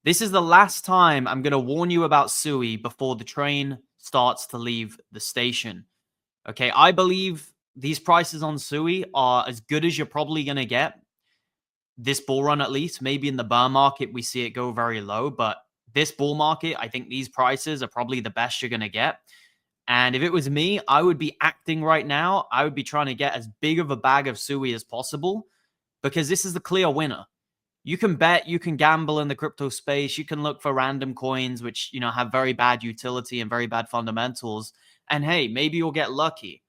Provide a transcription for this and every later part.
This is the last time I'm going to warn you about SUI before the train starts to leave the station. Okay, I believe these prices on SUI are as good as you're probably going to get this bull run, at least. Maybe in the bear market, we see it go very low, but this bull market, I think these prices are probably the best you're going to get. And if it was me, I would be acting right now. I would be trying to get as big of a bag of SUI as possible because this is the clear winner. You can bet, you can gamble in the crypto space. You can look for random coins, which, have very bad utility and very bad fundamentals. And hey, maybe you'll get lucky.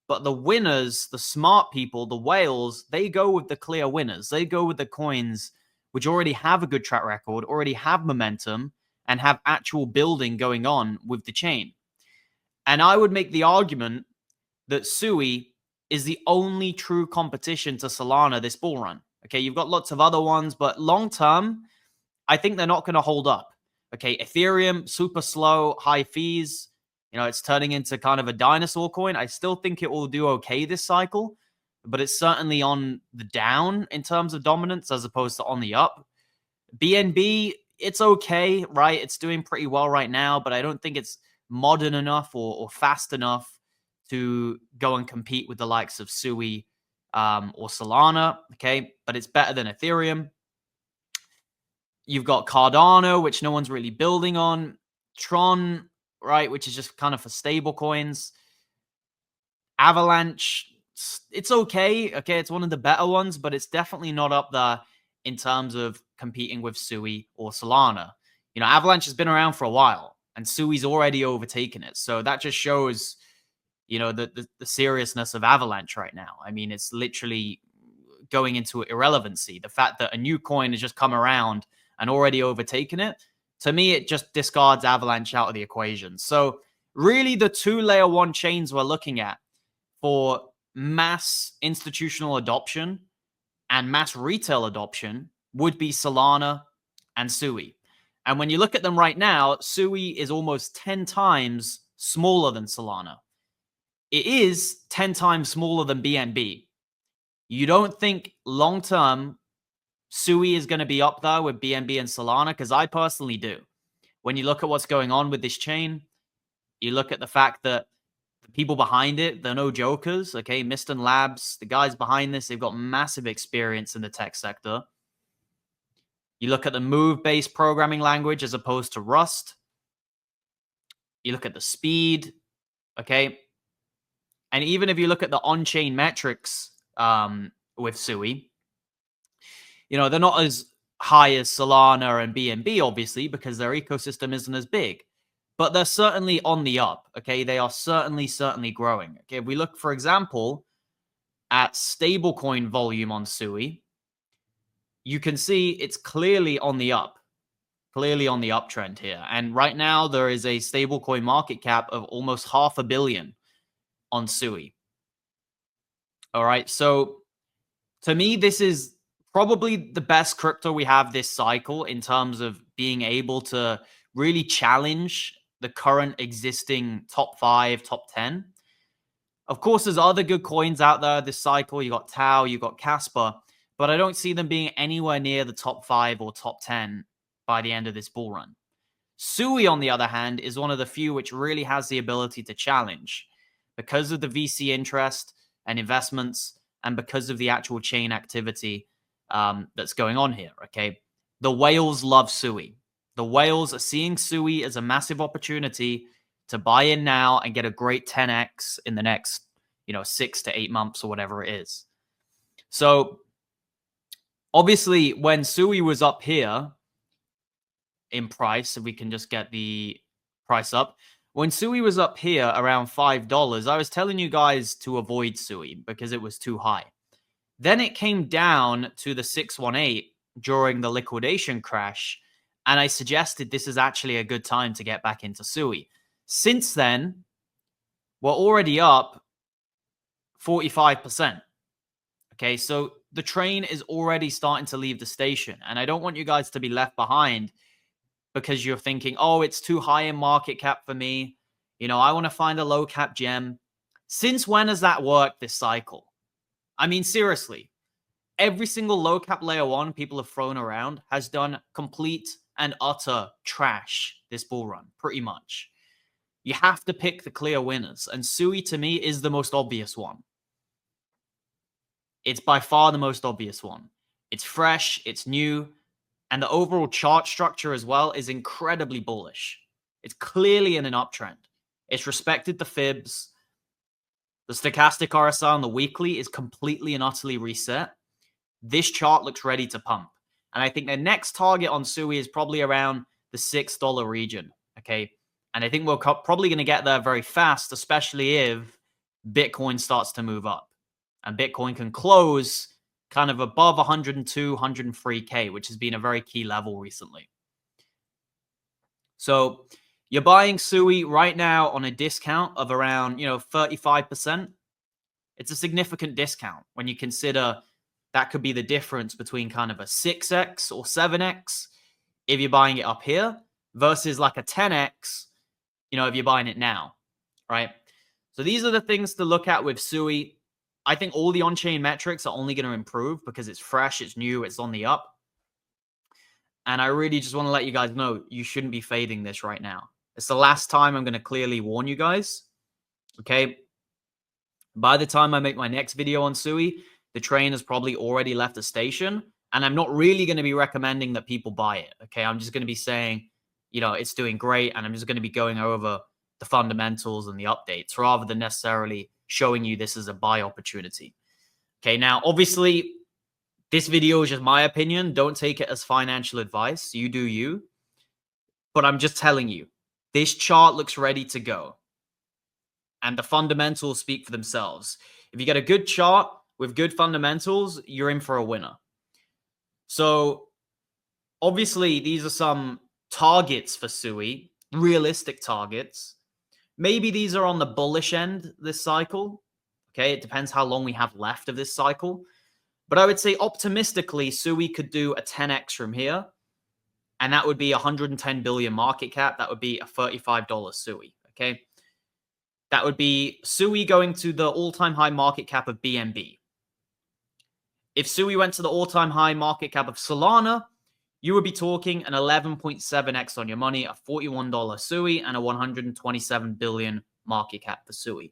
But the winners, the smart people, the whales, they go with the clear winners. They go with the coins which already have a good track record, already have momentum, and have actual building going on with the chain. And I would make the argument that SUI is the only true competition to Solana this bull run. Okay, you've got lots of other ones, but long term, I think they're not going to hold up. Okay, Ethereum, super slow, high fees. It's turning into kind of a dinosaur coin. I still think it will do okay this cycle, but it's certainly on the down in terms of dominance as opposed to on the up. BNB, it's okay, right? It's doing pretty well right now, but I don't think it's modern enough or fast enough to go and compete with the likes of SUI or Solana, okay? But it's better than Ethereum. You've got Cardano, which no one's really building on. Tron, right, which is just kind of for stable coins. Avalanche, it's okay. Okay, it's one of the better ones, but it's definitely not up there in terms of competing with SUI or Solana. Avalanche has been around for a while, and SUI's already overtaken it. So that just shows, the seriousness of Avalanche right now. I mean, it's literally going into irrelevancy. The fact that a new coin has just come around and already overtaken it, to me, it just discards Avalanche out of the equation. So really the two layer one chains we're looking at for mass institutional adoption and mass retail adoption would be Solana and SUI. And when you look at them right now, SUI is almost 10 times smaller than Solana. It is 10 times smaller than BNB. You don't think long-term SUI is going to be up there with BNB and Solana? Because I personally do. When you look at what's going on with this chain, you look at the fact that the people behind it, they're no jokers, okay? Miston Labs, the guys behind this, they've got massive experience in the tech sector. You look at the move-based programming language as opposed to Rust. You look at the speed, okay? And even if you look at the on-chain metrics with SUI, they're not as high as Solana and BNB, obviously, because their ecosystem isn't as big. But they're certainly on the up, okay? They are certainly growing. Okay, if we look, for example, at stablecoin volume on SUI, you can see it's clearly on the up. Clearly on the uptrend here. And right now, there is a stablecoin market cap of almost $500 million on SUI. All right, so to me, this is probably the best crypto we have this cycle in terms of being able to really challenge the current existing top 5, top 10. Of course, there's other good coins out there this cycle. You got Tau, you got Casper, but I don't see them being anywhere near the top 5 or top 10 by the end of this bull run. SUI, on the other hand, is one of the few which really has the ability to challenge because of the VC interest and investments and because of the actual chain activity that's going on here, okay? The whales love SUI. The whales are seeing SUI as a massive opportunity to buy in now and get a great 10x in the next, 6 to 8 months or whatever it is. So obviously, when SUI was up here in price, if we can just get the price up, when SUI was up here around $5, I was telling you guys to avoid SUI because it was too high. Then it came down to the 618 during the liquidation crash, and I suggested this is actually a good time to get back into SUI. Since then, we're already up 45%. Okay, so the train is already starting to leave the station, and I don't want you guys to be left behind because you're thinking, oh, it's too high in market cap for me. I want to find a low cap gem. Since when has that worked this cycle? I mean, seriously, every single low cap layer one people have thrown around has done complete and utter trash this bull run, pretty much. You have to pick the clear winners, and SUI to me is the most obvious one. It's by far the most obvious one. It's fresh, it's new, and the overall chart structure as well is incredibly bullish. It's clearly in an uptrend. It's respected the fibs. The stochastic RSI on the weekly is completely and utterly reset. This chart looks ready to pump. And I think the next target on SUI is probably around the $6 region, okay? And I think we're probably going to get there very fast, especially if Bitcoin starts to move up. And Bitcoin can close kind of above 102, 103K, which has been a very key level recently. So you're buying SUI right now on a discount of around, 35%. It's a significant discount when you consider that could be the difference between kind of a 6x or 7x if you're buying it up here versus like a 10x, if you're buying it now, right? So these are the things to look at with SUI. I think all the on-chain metrics are only going to improve because it's fresh, it's new, it's on the up. And I really just want to let you guys know you shouldn't be fading this right now. It's the last time I'm going to clearly warn you guys. Okay. By the time I make my next video on SUI, the train has probably already left the station. And I'm not really going to be recommending that people buy it. Okay. I'm just going to be saying, it's doing great. And I'm just going to be going over the fundamentals and the updates rather than necessarily showing you this as a buy opportunity. Okay. Now, obviously, this video is just my opinion. Don't take it as financial advice. You do you. But I'm just telling you, this chart looks ready to go. And the fundamentals speak for themselves. If you get a good chart with good fundamentals, you're in for a winner. So obviously, these are some targets for SUI, realistic targets. Maybe these are on the bullish end this cycle. Okay, it depends how long we have left of this cycle. But I would say optimistically, SUI could do a 10x from here. And that would be 110 billion market cap. That would be a $35 SUI. Okay. That would be SUI going to the all-time high market cap of BNB. If SUI went to the all-time high market cap of Solana, you would be talking an 11.7x on your money, a $41 SUI, and a 127 billion market cap for SUI.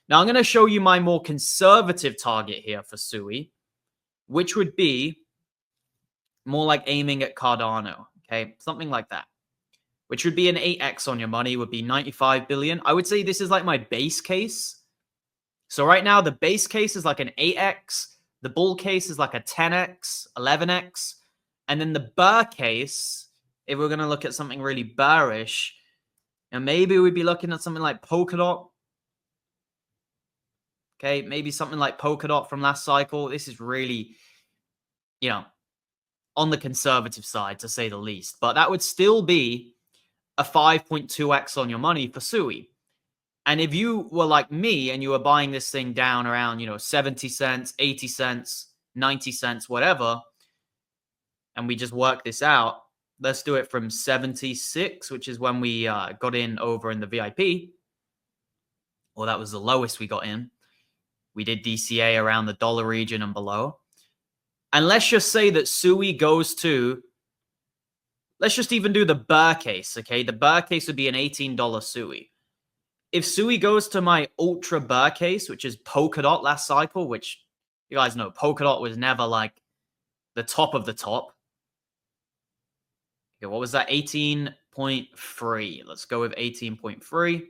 Now, I'm going to show you my more conservative target here for SUI, which would be more like aiming at Cardano, okay? Something like that, which would be an 8x on your money, would be 95 billion. I would say this is like my base case. So right now, the base case is like an 8x. The bull case is like a 10x, 11x. And then the bear case, if we're going to look at something really bearish, and maybe we'd be looking at something like Polkadot. Okay, maybe something like Polkadot from last cycle. This is really, on the conservative side, to say the least. But that would still be a 5.2x on your money for SUI. And if you were like me and you were buying this thing down around, 70 cents, 80 cents, 90 cents, whatever, and we just work this out, let's do it from 76, which is when we got in over in the VIP. Well, that was the lowest we got in. We did DCA around the dollar region and below. And let's just say that SUI goes to, let's just even do the bear case, okay? The bear case would be an $18 SUI. If SUI goes to my ultra bear case, which is Polkadot last cycle, which you guys know, Polkadot was never like the top of the top. Okay, what was that? 18.3. Let's go with 18.3.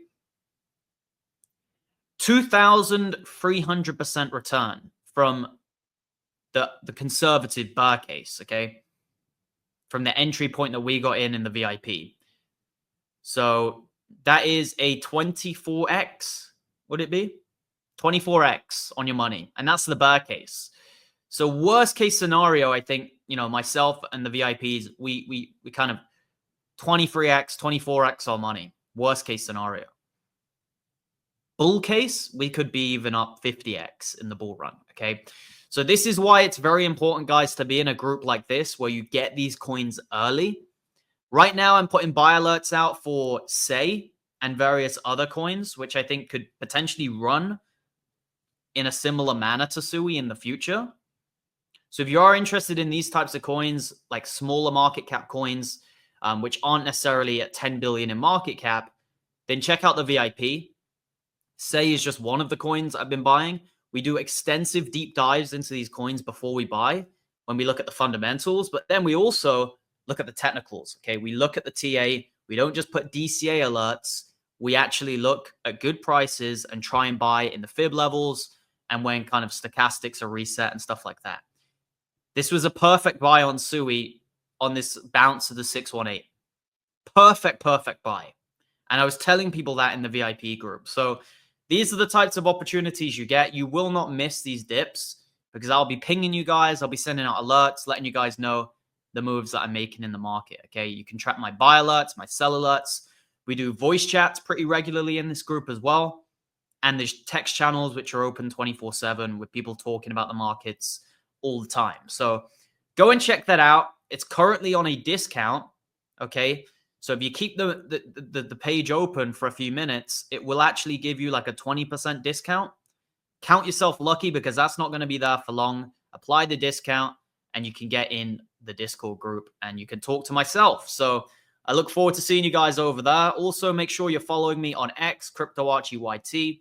2,300% return from the conservative bear case, okay? From the entry point that we got in the VIP. So that is a 24x, would it be? 24x on your money. And that's the bear case. So worst case scenario, I think, myself and the VIPs, we kind of 23x, 24x our money. Worst case scenario. Bull case, we could be even up 50x in the bull run, okay? So this is why it's very important, guys, to be in a group like this where you get these coins early. Right now, I'm putting buy alerts out for SEI and various other coins, which I think could potentially run in a similar manner to SUI in the future. So if you are interested in these types of coins, like smaller market cap coins, which aren't necessarily at 10 billion in market cap, then check out the VIP. Say is just one of the coins I've been buying. We do extensive deep dives into these coins before we buy when we look at the fundamentals, but then we also look at the technicals. Okay, we look at the TA. We don't just put DCA alerts. We actually look at good prices and try and buy in the fib levels and when kind of stochastics are reset and stuff like that. This was a perfect buy on SUI on this bounce of the 618. Perfect buy. And I was telling people that in the VIP group. So these are the types of opportunities you get. You will not miss these dips because I'll be pinging you guys. I'll be sending out alerts, letting you guys know the moves that I'm making in the market. Okay, you can track my buy alerts, my sell alerts. We do voice chats pretty regularly in this group as well. And there's text channels which are open 24/7 with people talking about the markets all the time. So go and check that out. It's currently on a discount. Okay. So if you keep the page open for a few minutes, it will actually give you like a 20% discount. Count yourself lucky because that's not going to be there for long. Apply the discount and you can get in the Discord group and you can talk to myself. So I look forward to seeing you guys over there. Also, make sure you're following me on X, CryptoArchieYT,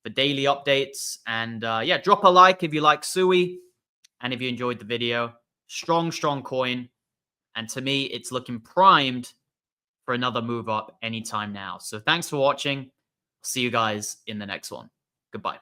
for daily updates. And yeah, drop a like if you like SUI and if you enjoyed the video. Strong coin. And to me, it's looking primed for another move up anytime now. So thanks for watching. See you guys in the next one. Goodbye.